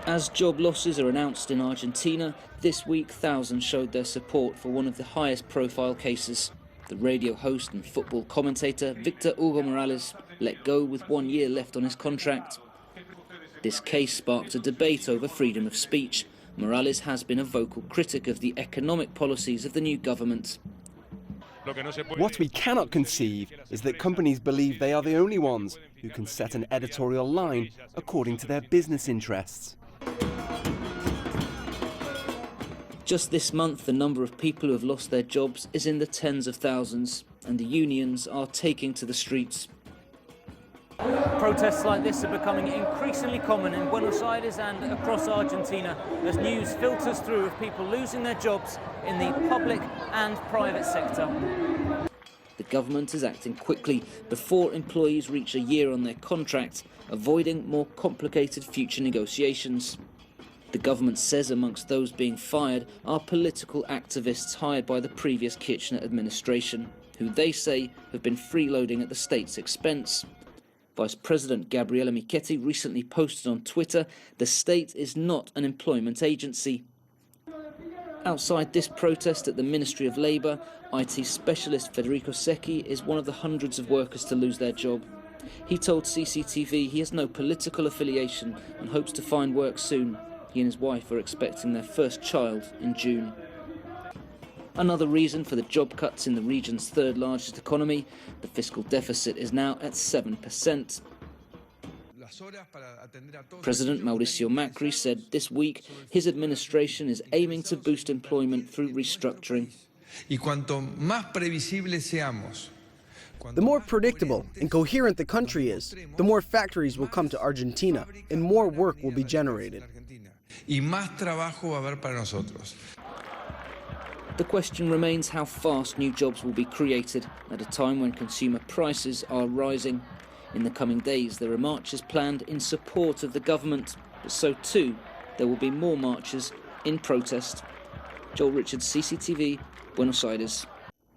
As job losses are announced in Argentina, this week thousands showed their support for one of the highest profile cases. The radio host and football commentator Victor Hugo Morales let go with 1 year left on his contract. This case sparked a debate over freedom of speech. Morales has been a vocal critic of the economic policies of the new government. What we cannot conceive is that companies believe they are the only ones who can set an editorial line according to their business interests. Just this month, the number of people who have lost their jobs is in the tens of thousands, and the unions are taking to the streets. Protests like this are becoming increasingly common in Buenos Aires and across Argentina as news filters through of people losing their jobs in the public and private sector. The government is acting quickly before employees reach a year on their contract, avoiding more complicated future negotiations. The government says amongst those being fired are political activists hired by the previous Kirchner administration, who they say have been freeloading at the state's expense. Vice President Gabriela Michetti recently posted on Twitter, the state is not an employment agency. Outside this protest at the Ministry of Labour, IT specialist Federico Secchi is one of the hundreds of workers to lose their job. He told CCTV he has no political affiliation and hopes to find work soon. He and his wife are expecting their first child in June. Another reason for the job cuts in the region's third largest economy, the fiscal deficit is now at 7%. President Mauricio Macri said this week his administration is aiming to boost employment through restructuring. The more predictable and coherent the country is, the more factories will come to Argentina and more work will be generated. The question remains how fast new jobs will be created at a time when consumer prices are rising. In the coming days, there are marches planned in support of the government, but so too there will be more marches in protest. Joel Richards, CCTV, Buenos Aires.